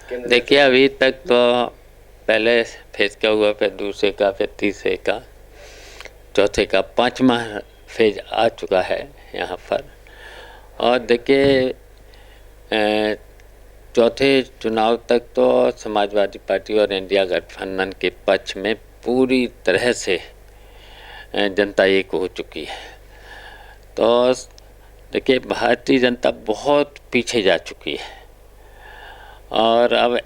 देखिए अभी तक तो पहले फेज का हुआ, फिर दूसरे का, फिर तीसरे का, चौथे का, पांचवा फेज आ चुका है यहाँ पर। और देखिए चौथे चुनाव तक तो समाजवादी पार्टी और इंडिया गठबंधन के पक्ष में पूरी तरह से जनता एक हो चुकी है। तो देखिए भारतीय जनता बहुत पीछे जा चुकी है और अब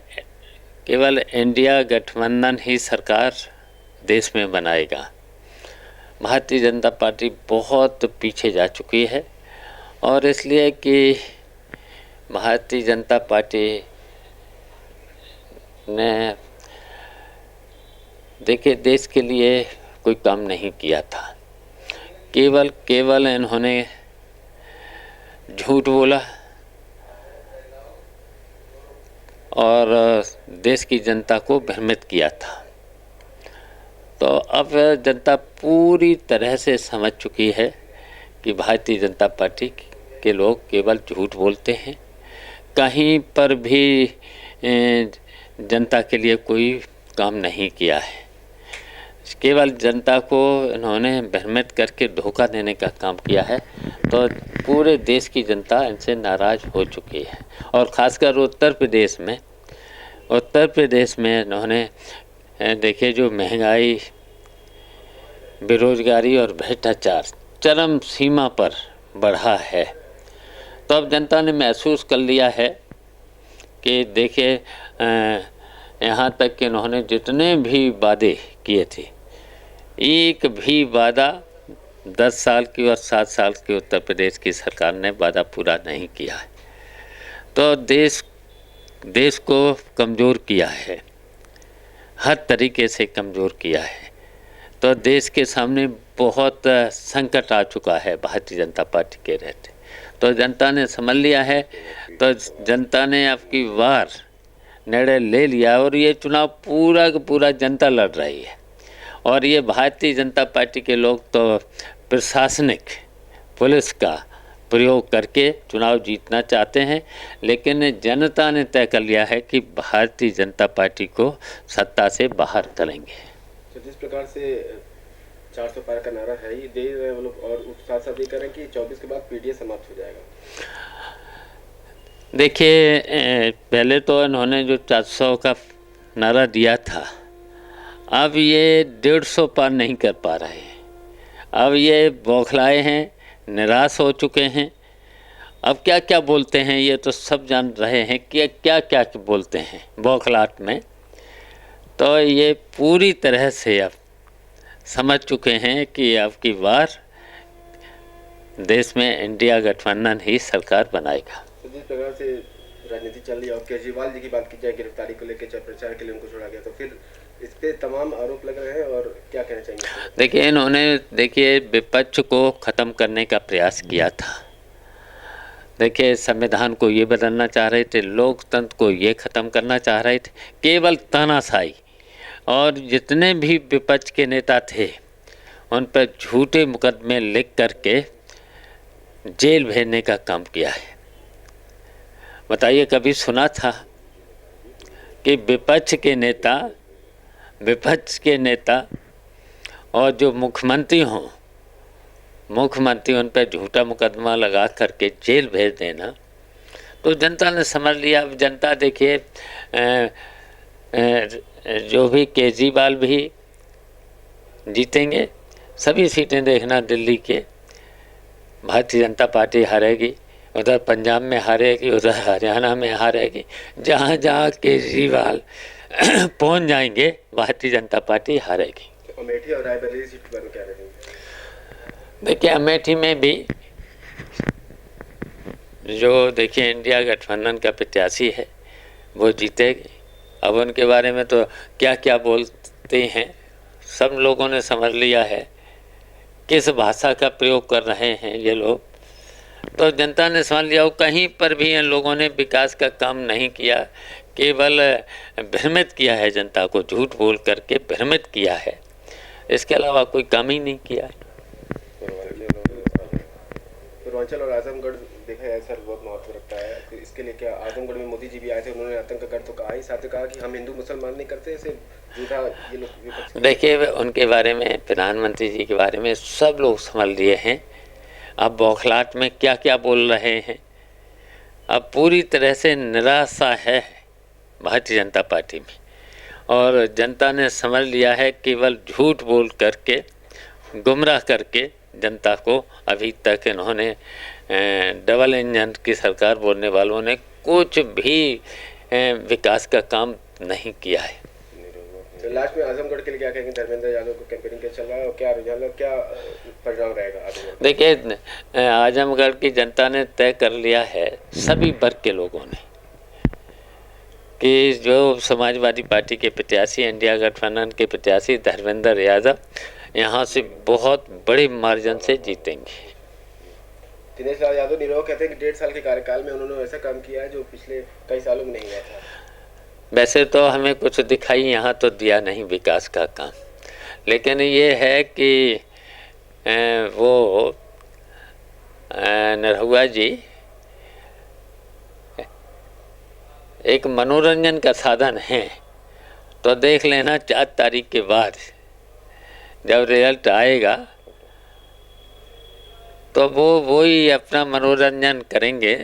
केवल इंडिया गठबंधन ही सरकार देश में बनाएगा। भारतीय जनता पार्टी बहुत पीछे जा चुकी है और इसलिए कि भारतीय जनता पार्टी ने देखिए देश के लिए कोई काम नहीं किया था। केवल इन्होंने झूठ बोला और देश की जनता को भ्रमित किया था। तो अब जनता पूरी तरह से समझ चुकी है कि भारतीय जनता पार्टी के लोग केवल झूठ बोलते हैं, कहीं पर भी जनता के लिए कोई काम नहीं किया है। केवल जनता को इन्होंने भ्रमित करके धोखा देने का काम किया है। तो पूरे देश की जनता इनसे नाराज़ हो चुकी है और ख़ासकर उत्तर प्रदेश में इन्होंने देखिए जो महंगाई, बेरोजगारी और भ्रष्टाचार चरम सीमा पर बढ़ा है। तो अब जनता ने महसूस कर लिया है कि देखिए यहाँ तक कि इन्होंने जितने भी वादे किए थे, एक भी वादा 10 साल की और 7 साल की उत्तर प्रदेश की सरकार ने वादा पूरा नहीं किया है। तो देश को कमज़ोर किया है, हर तरीके से कमज़ोर किया है। तो देश के सामने बहुत संकट आ चुका है भारतीय जनता पार्टी के रहते। तो जनता ने समझ लिया है, तो जनता ने अब की बार निर्णय ले लिया और ये चुनाव पूरा का पूरा जनता लड़ रही है। और ये भारतीय जनता पार्टी के लोग तो प्रशासनिक पुलिस का प्रयोग करके चुनाव जीतना चाहते हैं, लेकिन जनता ने तय कर लिया है कि भारतीय जनता पार्टी को सत्ता से बाहर करेंगे। तो जिस प्रकार से 400 पार का नारा है ये दे रहे हैं वो लोग, और साथ साथ ये करें कि 24 के बाद पीडीए समाप्त हो जाएगा। देखिए पहले तो इन्होंने जो 400 का नारा दिया था, अब ये 150 पार नहीं कर पा रहे हैं। अब ये बौखलाए हैं, निराश हो चुके हैं। अब क्या क्या बोलते हैं ये तो सब जान रहे हैं कि क्या क्या बोलते हैं बौखलाहट में। तो ये पूरी तरह से अब समझ चुके हैं कि अब की बार देश में इंडिया गठबंधन ही सरकार बनाएगा। तो जिस प्रकार से राजनीति चल रही है और केजरीवाल जी की बात की जाए, गिरफ्तारी को लेकर प्रचार के लिए उनको छोड़ा गया, तो फिर इस पे तमाम आरोप लग रहे हैं और क्या कहना चाहेंगे? देखिए इन्होंने विपक्ष को ख़त्म करने का प्रयास किया था। देखिए संविधान को ये बदलना चाह रहे थे, लोकतंत्र को ये ख़त्म करना चाह रहे थे, केवल तानाशाही। और जितने भी विपक्ष के नेता थे उन पर झूठे मुकदमे लिख करके जेल भेजने का काम किया है। बताइए कभी सुना था कि विपक्ष के नेता और जो मुख्यमंत्री उन पर झूठा मुकदमा लगा करके जेल भेज देना। तो जनता ने समझ लिया। अब जनता देखिए जो भी केजरीवाल भी जीतेंगे, सभी सीटें देखना दिल्ली के भारतीय जनता पार्टी हारेगी, उधर पंजाब में हारेगी, उधर हरियाणा में हारेगी। जहाँ जहाँ केजरीवाल पहुँच जाएंगे भारतीय जनता पार्टी हारेगी। अमेठी और रायबरेली सीट पर क्या रहेंगे? देखिए अमेठी में भी जो देखिए इंडिया गठबंधन का प्रत्याशी है वो जीतेगी। अब उनके बारे में तो क्या क्या बोलते हैं सब लोगों ने समझ लिया है, किस भाषा का प्रयोग कर रहे हैं ये लोग। तो जनता ने समझ लिया। कहीं पर भी इन लोगों ने विकास का काम नहीं किया, केवल भ्रमित किया है जनता को, झूठ बोल करके भ्रमित किया है, इसके अलावा कोई काम ही नहीं किया है। पूर्वांचल और आजमगढ़ देखा जाए सर बहुत महत्व रखता है, तो इसके लिए क्या आजमगढ़ में मोदी जी भी आए थे, उन्होंने आतंक का गढ़ तो कहा ही, साथ ही कहा कि हम हिंदू मुसलमान नहीं करते, इसे झूठा ये लोग विपक्ष। देखिए उनके बारे में, प्रधानमंत्री जी के बारे में सब लोग समझ लिए हैं। अब बौखलाहट में क्या क्या बोल रहे हैं। अब पूरी तरह से निराशा है भारतीय जनता पार्टी में, और जनता ने समझ लिया है केवल झूठ बोल करके, गुमराह करके जनता को अभी तक इन्होंने डबल इंजन की सरकार बोलने वालों ने कुछ भी विकास का काम नहीं किया है। तो लास्ट में आजमगढ़ के लिए क्या कहेंगे? धर्मेंद्र यादव को कैंपेनिंग के चल रहा है और क्या रुझान, क्या परिणाम रहेगा आजमगढ़? देखिए आजमगढ़ की जनता ने तय कर लिया है, सभी वर्ग के लोगों ने, कि जो समाजवादी पार्टी के प्रत्याशी, इंडिया गठबंधन के प्रत्याशी धर्मेंद्र यादव यहाँ से बहुत बड़े मार्जिन से जीतेंगे। दिनेश लाल यादव निरोग कहते हैं कि 1.5 साल के कार्यकाल में उन्होंने ऐसा काम किया है जो पिछले कई सालों में नहीं हुआ था। वैसे तो हमें कुछ दिखाई यहाँ तो दिया नहीं विकास का काम, लेकिन ये है कि वो निरहुआ जी एक मनोरंजन का साधन है। तो देख लेना 4 तारीख के बाद जब रिजल्ट आएगा तो वो ही अपना मनोरंजन करेंगे,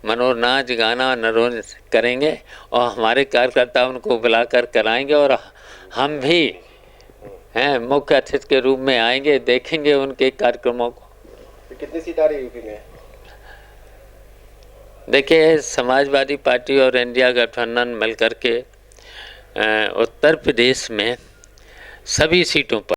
नाच गाना मनोरंजन करेंगे, और हमारे कार्यकर्ता उनको बुलाकर कराएंगे, और हम भी हैं मुख्य अतिथि के रूप में आएंगे, देखेंगे उनके कार्यक्रमों को। तो कितनी सीट आ रही यूपी में? देखिए समाजवादी पार्टी और इंडिया गठबंधन मिलकर के उत्तर प्रदेश में सभी सीटों पर